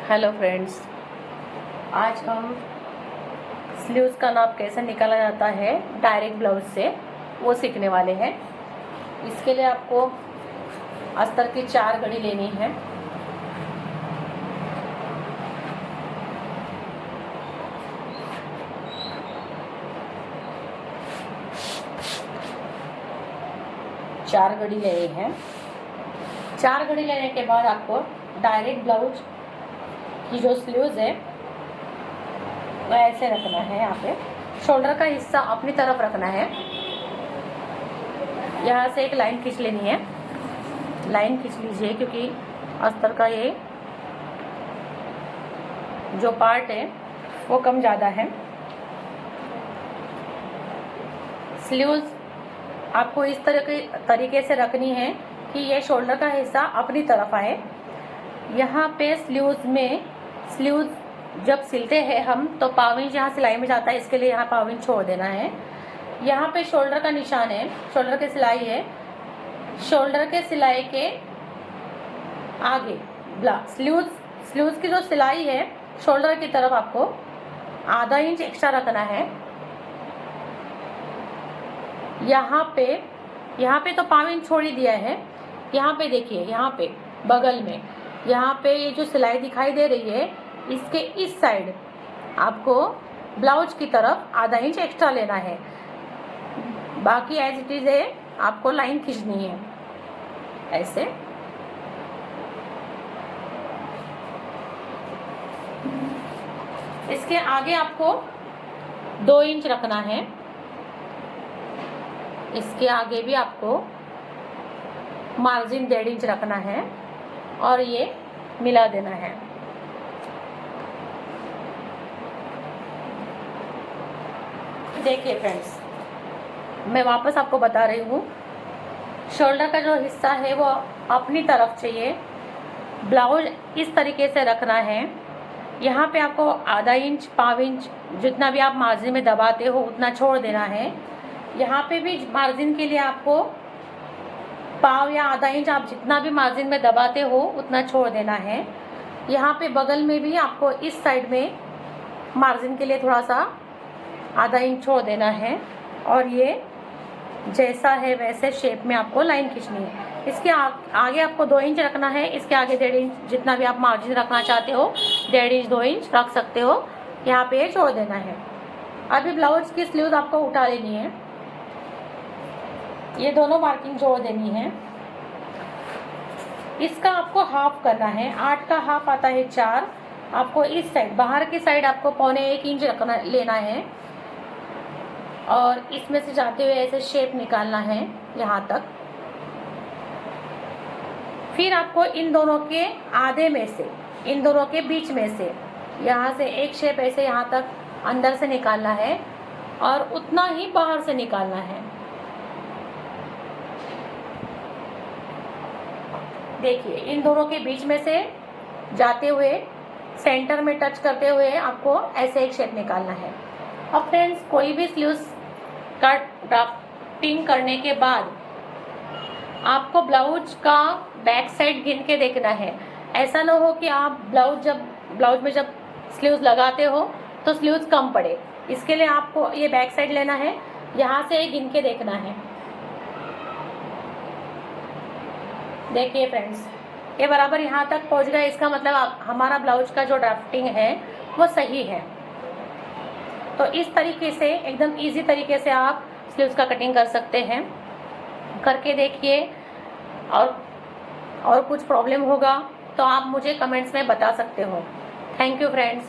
Hello friends, आज हम sleeves का नाप कैसे निकाला जाता है डायरेक्ट ब्लाउज से वो सीखने वाले हैं। इसके लिए आपको अस्तर की 4 घड़ी लेनी है। चार घड़ी लेनी है। 4 घड़ी लेने के बाद आपको डायरेक्ट ब्लाउज की जो स्लीव्स है वो ऐसे रखना है। यहाँ पे शोल्डर का हिस्सा अपनी तरफ रखना है। यहाँ से एक लाइन खींच लेनी है। लाइन खींच लीजिए क्योंकि अस्तर का ये जो पार्ट है वो कम ज़्यादा है। स्लीव्स आपको इस तरीके से रखनी है कि ये शोल्डर का हिस्सा अपनी तरफ आए। यहाँ पे स्लीव्स जब सिलते हैं हम तो पाविंच यहाँ सिलाई में जाता है, इसके लिए यहाँ पाविंच छोड़ देना है। यहाँ पे शोल्डर का निशान है, शोल्डर की सिलाई है। शोल्डर के सिलाई के आगे स्लीव्स की जो सिलाई है शोल्डर की तरफ आपको आधा इंच एक्स्ट्रा रखना है। यहाँ पे तो पाविंच छोड़ ही दिया है। यहाँ पे देखिए, यहाँ पे बगल में यहाँ पे ये जो सिलाई दिखाई दे रही है इसके इस साइड आपको ब्लाउज की तरफ आधा इंच एक्स्ट्रा लेना है। बाकी एज इट इज है, आपको लाइन खींचनी है ऐसे। इसके आगे आपको 2 इंच रखना है। इसके आगे भी आपको मार्जिन 1.5 इंच रखना है और ये मिला देना है। देखिए फ्रेंड्स, मैं वापस आपको बता रही हूँ, शोल्डर का जो हिस्सा है वो अपनी तरफ चाहिए। ब्लाउज इस तरीके से रखना है। यहाँ पे आपको आधा इंच पाव इंच जितना भी आप मार्जिन में दबाते हो उतना छोड़ देना है। यहाँ पे भी मार्जिन के लिए आपको पाव या आधा इंच आप जितना भी मार्जिन में दबाते हो उतना छोड़ देना है। यहाँ पे बगल में भी आपको इस साइड में मार्जिन के लिए थोड़ा सा आधा इंच छोड़ देना है और ये जैसा है वैसे शेप में आपको लाइन खींचनी है। इसके आगे आपको 2 इंच रखना है। इसके आगे 1.5 इंच जितना भी आप मार्जिन रखना चाहते हो 1.5 इंच 2 इंच रख सकते हो। यहाँ पे छोड़ देना है। अभी ब्लाउज की स्लीव्स आपको उठा लेनी है। ये दोनों मार्किंग जोड़ देनी है। इसका आपको हाफ करना है। 8 का हाफ आता है 4। आपको इस साइड बाहर की साइड आपको 1.25 इंच लेना है और इसमें से जाते हुए ऐसे शेप निकालना है यहाँ तक। फिर आपको इन दोनों के आधे में से, इन दोनों के बीच में से यहाँ से एक शेप ऐसे यहाँ तक अंदर से निकालना है और उतना ही बाहर से निकालना है। देखिए, इन दोनों के बीच में से जाते हुए सेंटर में टच करते हुए आपको ऐसे एक शेप निकालना है। अब फ्रेंड्स, कोई भी स्लीव्स का ड्राफ्टिंग करने के बाद आपको ब्लाउज का बैक साइड गिन के देखना है। ऐसा ना हो कि आप ब्लाउज में जब स्लीव्स लगाते हो तो स्लीव्स कम पड़े। इसके लिए आपको ये बैक साइड लेना है, यहाँ से गिन के देखना है। देखिए फ्रेंड्स, ये बराबर यहाँ तक पहुँच गया। इसका मतलब हमारा ब्लाउज का जो ड्राफ्टिंग है वो सही है। तो इस तरीके से एकदम इजी तरीके से आप स्लीव्स का कटिंग कर सकते हैं। करके देखिए, और कुछ प्रॉब्लम होगा तो आप मुझे कमेंट्स में बता सकते हो। Thank you friends.